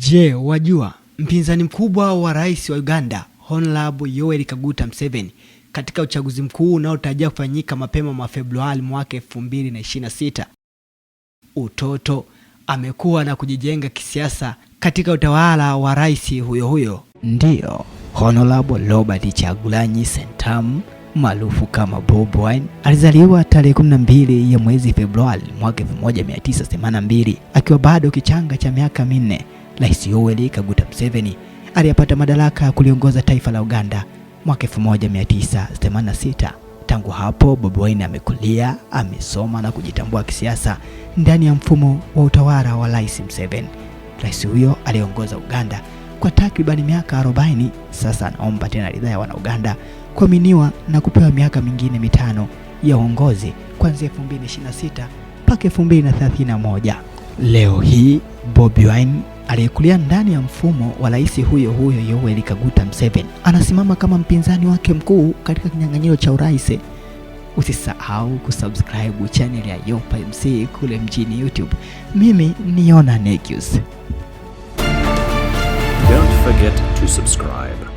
Je, wajua mpinzani mkubwa wa rais wa Uganda Honorable Yoweri Kaguta Museveni katika uchaguzi mkuu unaotarajiwa kufanyika mapema mwa Februari mwaka 2026. Utoto amekuwa na kujijenga kisiasa katika utawala wa rais huyo. Ndiyo, Honorable Robert Kyagulanyi Ssentamu maarufu kama Bobi Wine alizaliwa tarehe 12 ya mwezi Februari mwaka 1982 akiwa bado kichanga cha miaka 4. Rais Yoweri Kaguta Museveni aliyapata madaraka kuliongoza taifa la Uganda mwaka 1986. Tangu hapo Bobi Wine amekulia, amesoma na kujitambua kisiasa ndani ya mfumo wa utawala wa Rais Museveni. Rais huyo aliongoza Uganda kwa takriban miaka 40. Sasa anaomba tena ridhaa ya wana Uganda kuaminiwa na kupewa miaka mingine 5 ya uongozi kuanzia 2026 mpaka 2031. Leo hii Bobi Wine aliyekulia ndani ya mfumo wa rais huyo Yoweri Kaguta Museveni anasimama kama mpinzani wake mkuu katika kinyang'anyiro cha urais. Usisahau kusubscribe channel ya Yopa MC kule mjini YouTube. Mimi ni Yona Negus. Don't forget to subscribe.